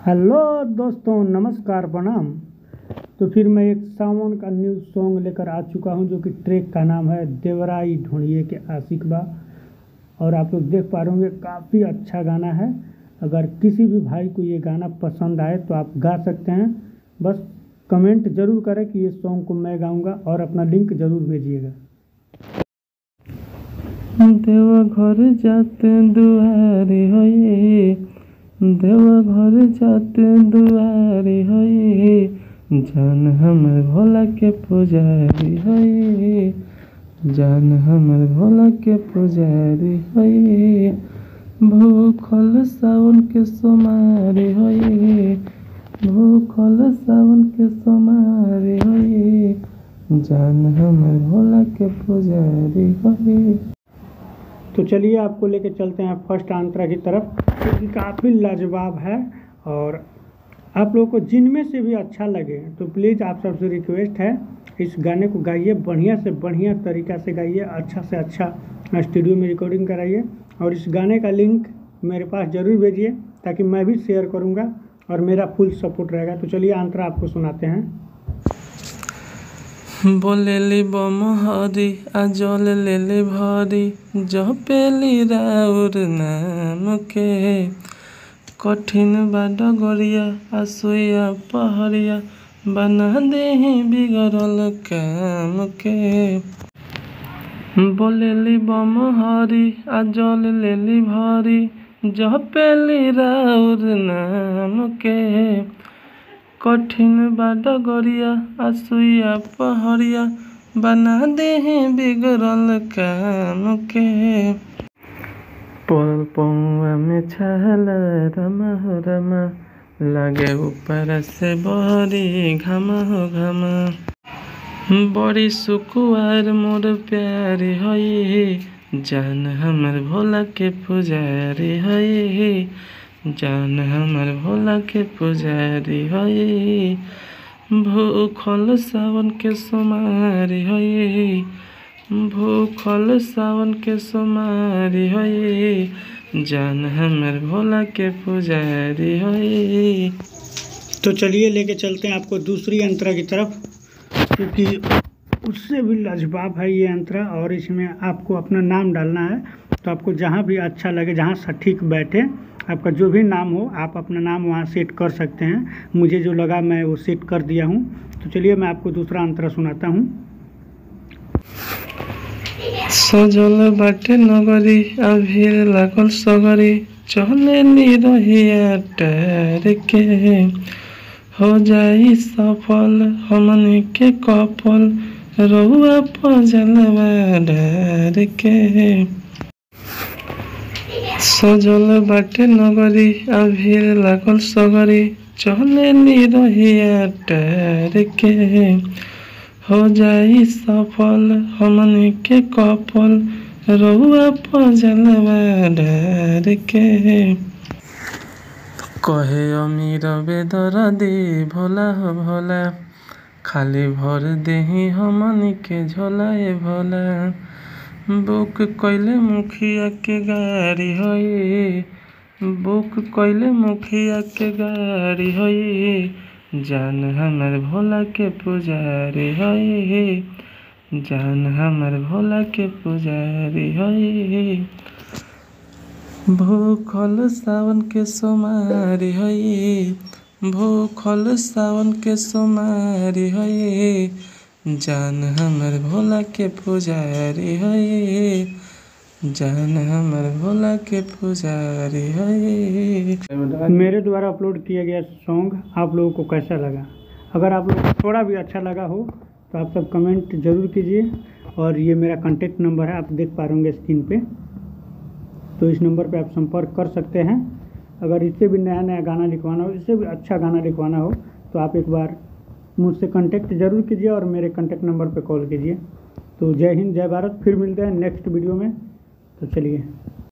Hello दोस्तों, नमस्कार, प्रणाम। तो फिर मैं एक सावन का न्यू सॉन्ग लेकर आ चुका हूं, जो कि ट्रैक का नाम है देवराई ढूंढिए के आशिक बा। और आप लोग देख पा रहे होंगे, काफ़ी अच्छा गाना है। अगर किसी भी भाई को ये गाना पसंद आए तो आप गा सकते हैं। बस कमेंट ज़रूर करें कि ये सॉन्ग को मैं गाऊंगा और अपना लिंक ज़रूर भेजिएगा। देवघर जाते दुआरी होई, देवघर जाते दुआरी होई, जान हमर भोला के पुजारी होई, जान हमर भोला के पुजारी होई। भूखल सावन के सोमारी होई, भूखल सावन के सोमारी होई, जान हमर भोला के पुजारी होई। तो चलिए आपको लेके चलते हैं फर्स्ट आंतरा की तरफ, क्योंकि काफ़ी लाजवाब है। और आप लोगों को जिनमें से भी अच्छा लगे तो प्लीज़ आप सबसे रिक्वेस्ट है, इस गाने को गाइए, बढ़िया से बढ़िया तरीक़ा से गाइए, अच्छा से अच्छा स्टूडियो में रिकॉर्डिंग कराइए। और इस गाने का लिंक मेरे पास ज़रूर भेजिए, ताकि मैं भी शेयर करूँगा और मेरा फुल सपोर्ट रहेगा। तो चलिए आंतरा आपको सुनाते हैं। बोलेली बम हरी आजल लेले भरी, जपेली राउर नाम के, कठिन बा डगरिया आसुया पहरिया, बना देहि बिगड़ल काम के। बोलेली बम हरी आजल लेली भरी, जपेली राउर नाम के, कठिन बा डगरिया आसुया पहरिया, बना देहि बिगड़ल काम के। पल पौआ में छाला रमा हो रमा, लागे ऊपर से बहरी घमा हो घमा। बड़ी सुकुआर मोर प्यारी होई, जान हमर भोला के पुजारी होई, जान हमर भोला के पुजारी होई। भूखल सावन के सोमारी होई, भूखल सावन के सोमारी होई, जान हमर भोला के पुजारी होई। तो चलिए लेके चलते हैं आपको दूसरी अंतरा की तरफ, क्योंकि उससे भी लाजवाब है ये अंतरा। और इसमें आपको अपना नाम डालना है। तो आपको जहाँ भी अच्छा लगे, जहाँ सटीक बैठे, आपका जो भी नाम हो, आप अपना नाम वहाँ सेट कर सकते हैं। मुझे जो लगा मैं वो सेट कर दिया हूँ। तो चलिए मैं आपको दूसरा अंतरा सुनाता हूँ। सजल बाटे नगरी आ भीड़ लागल सगरी, चले निरहिया टार के, हो जाई सफल हमनी के कफल, रहुआ पजलवा डार के। सजल बाटे नगरी आ भीड़ लागल सगरी, चले निरहिया टार के, हो जाई सफल हमनी के कफल, रहुआ पजलवा डार के। कहे अमीर बेदर्दी भोला हो भोला, खाली भर देही हमनी के झोला ए भोला। बुक कइले मुखिया के गाड़ी होई, बुक कइले मुखिया के गाड़ी होई, जान हमर भोला के पुजारी होई, जान हमर भोला के पुजारी होई। भूखल सावन के सोमारी होई, भूखल सावन के सोमारी होई, जान हमर भोला के पुजारी होई, जान हमर भोला के पुजारी होई। मेरे द्वारा अपलोड किया गया सॉन्ग आप लोगों को कैसा लगा? अगर आप लोगों को थोड़ा भी अच्छा लगा हो तो आप सब कमेंट ज़रूर कीजिए। और ये मेरा कॉन्टेक्ट नंबर है, आप देख पा रहे होंगे स्क्रीन पे। तो इस नंबर पे आप संपर्क कर सकते हैं। अगर इससे भी नया नया गाना लिखवाना हो, इससे भी अच्छा गाना लिखवाना हो, तो आप एक बार मुझसे कांटेक्ट ज़रूर कीजिए और मेरे कांटेक्ट नंबर पे कॉल कीजिए। तो जय हिंद, जय भारत। फिर मिलते हैं नेक्स्ट वीडियो में। तो चलिए।